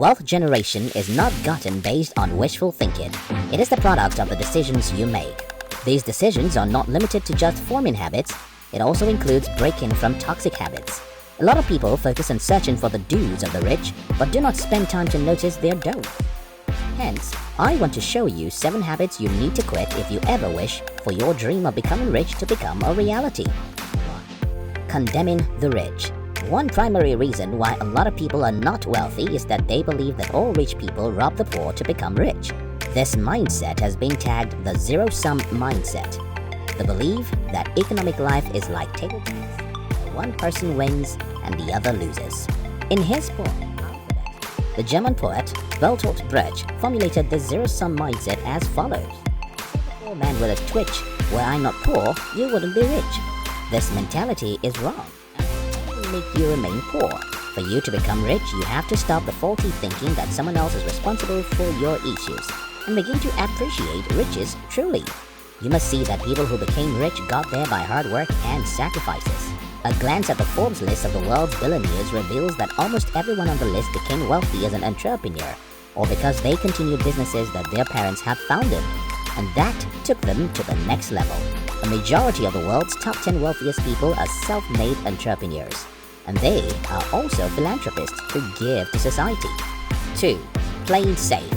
Wealth generation is not gotten based on wishful thinking. It is the product of the decisions you make. These decisions are not limited to just forming habits, it also includes breaking from toxic habits. A lot of people focus on searching for the do's of the rich, but do not spend time to notice their don'ts. Hence, I want to show you 7 habits you need to quit if you ever wish for your dream of becoming rich to become a reality. 1. Condemning the rich. One primary reason why a lot of people are not wealthy is that they believe that all rich people rob the poor to become rich. This mindset has been tagged the zero-sum mindset. The belief that economic life is like table tennis, where one person wins and the other loses. In his poem, the German poet Bertolt Brecht formulated the zero-sum mindset as follows. A poor man with a twitch, were I not poor, you wouldn't be rich. This mentality is wrong. Make you remain poor. For you to become rich, you have to stop the faulty thinking that someone else is responsible for your issues and begin to appreciate riches truly. You must see that people who became rich got there by hard work and sacrifices. A glance at the Forbes list of the world's billionaires reveals that almost everyone on the list became wealthy as an entrepreneur or because they continued businesses that their parents have founded, and that took them to the next level. A majority of the world's top 10 wealthiest people are self-made entrepreneurs, and they are also philanthropists who give to society. 2. Playing safe.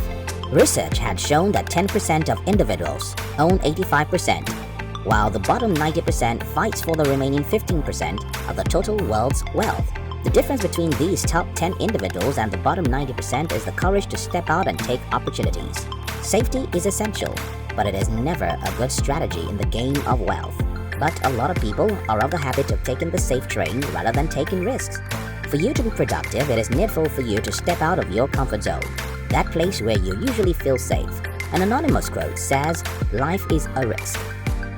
Research had shown that 10% of individuals own 85%, while the bottom 90% fights for the remaining 15% of the total world's wealth. The difference between these top 10 individuals and the bottom 90% is the courage to step out and take opportunities. Safety is essential, but it is never a good strategy in the game of wealth. But a lot of people are of the habit of taking the safe train rather than taking risks. For you to be productive, it is needful for you to step out of your comfort zone, that place where you usually feel safe. An anonymous quote says, "Life is a risk."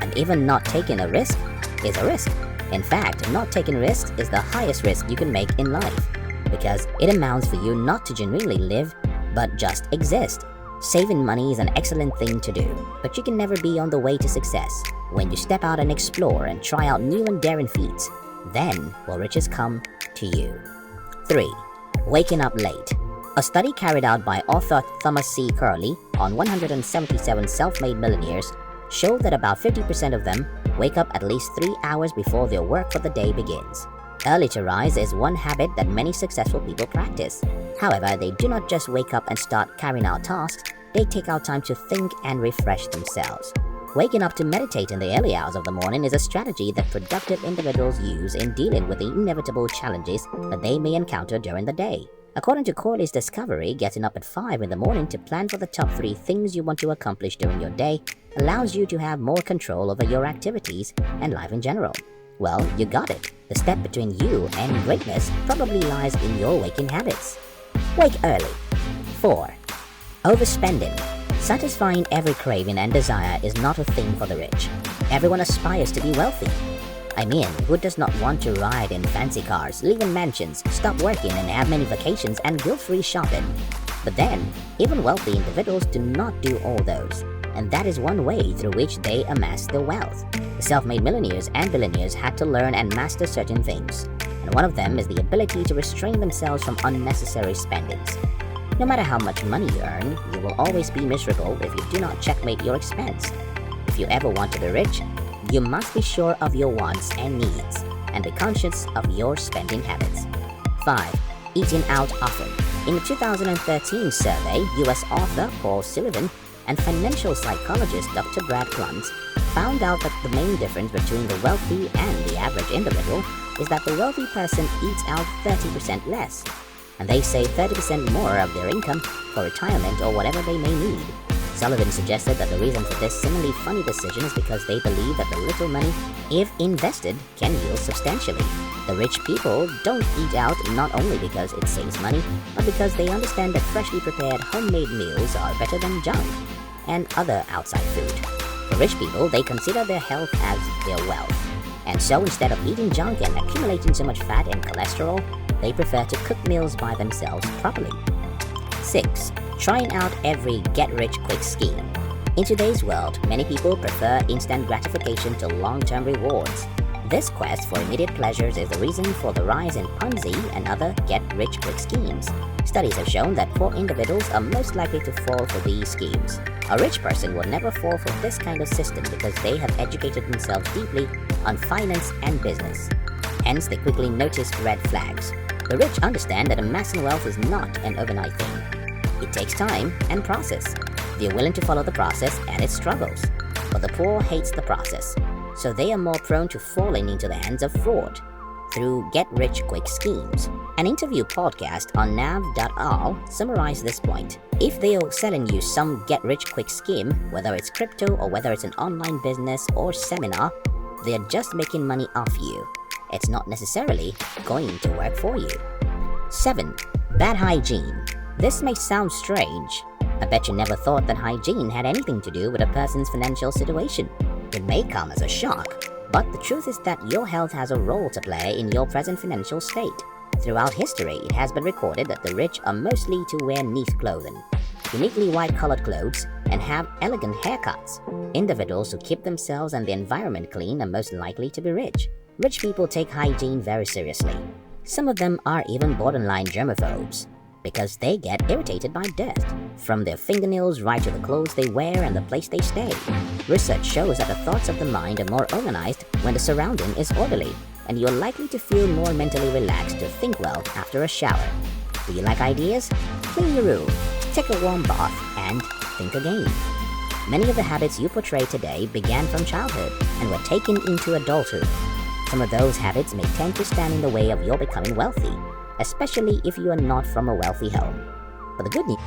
And even not taking a risk is a risk. In fact, not taking risks is the highest risk you can make in life, because it amounts for you not to genuinely live, but just exist. Saving money is an excellent thing to do, but you can never be on the way to success. When you step out and explore and try out new and daring feats, then will riches come to you. 3. Waking up late. A study carried out by author Thomas C. Curley on 177 self-made millionaires showed that about 50% of them wake up at least 3 hours before their work for the day begins. Early to rise is one habit that many successful people practice. However, they do not just wake up and start carrying out tasks, they take out time to think and refresh themselves. Waking up to meditate in the early hours of the morning is a strategy that productive individuals use in dealing with the inevitable challenges that they may encounter during the day. According to Corley's discovery, getting up at 5 in the morning to plan for the top 3 things you want to accomplish during your day allows you to have more control over your activities and life in general. Well, you got it. The step between you and greatness probably lies in your waking habits. Wake early. 4. Overspending. Satisfying every craving and desire is not a thing for the rich. Everyone aspires to be wealthy. I mean, who does not want to ride in fancy cars, live in mansions, stop working and have many vacations and guilt-free shopping? But then, even wealthy individuals do not do all those, and that is one way through which they amass their wealth. The self-made millionaires and billionaires had to learn and master certain things, and one of them is the ability to restrain themselves from unnecessary spendings. No matter how much money you earn, you will always be miserable if you do not checkmate your expense. If you ever want to be rich, you must be sure of your wants and needs, and be conscious of your spending habits. 5. Eating out often. In a 2013 survey, US author Paul Sullivan and financial psychologist Dr. Brad Cluntz found out that the main difference between the wealthy and the average individual is that the wealthy person eats out 30% less, and they save 30% more of their income for retirement or whatever they may need. Sullivan suggested that the reason for this seemingly funny decision is because they believe that the little money, if invested, can yield substantially. The rich people don't eat out not only because it saves money, but because they understand that freshly prepared homemade meals are better than junk and other outside food. For rich people, they consider their health as their wealth, and so instead of eating junk and accumulating so much fat and cholesterol, they prefer to cook meals by themselves properly. 6. Trying out every get-rich-quick scheme. In today's world, many people prefer instant gratification to long-term rewards. This quest for immediate pleasures is the reason for the rise in Ponzi and other get-rich-quick schemes. Studies have shown that poor individuals are most likely to fall for these schemes. A rich person will never fall for this kind of system because they have educated themselves deeply on finance and business. Hence, they quickly notice red flags. The rich understand that amassing wealth is not an overnight thing. It takes time and process. They are willing to follow the process and its struggles. But the poor hates the process, so they are more prone to falling into the hands of fraud through get-rich-quick schemes. An interview podcast on nav.r summarized this point. If they are selling you some get-rich-quick scheme, whether it's crypto or whether it's an online business or seminar, they are just making money off you. It's not necessarily going to work for you. 7. Bad hygiene. This may sound strange. I bet you never thought that hygiene had anything to do with a person's financial situation. It may come as a shock, but the truth is that your health has a role to play in your present financial state. Throughout history, it has been recorded that the rich are mostly to wear neat clothing, uniquely white-colored clothes, and have elegant haircuts. Individuals who keep themselves and the environment clean are most likely to be rich. Rich people take hygiene very seriously. Some of them are even borderline germaphobes because they get irritated by dirt, from their fingernails right to the clothes they wear and the place they stay. Research shows that the thoughts of the mind are more organized when the surrounding is orderly, and you're likely to feel more mentally relaxed to think well after a shower. Do you like ideas? Clean your room, take a warm bath, and think again. Many of the habits you portray today began from childhood and were taken into adulthood. Some of those habits may tend to stand in the way of your becoming wealthy, especially if you are not from a wealthy home. But the good news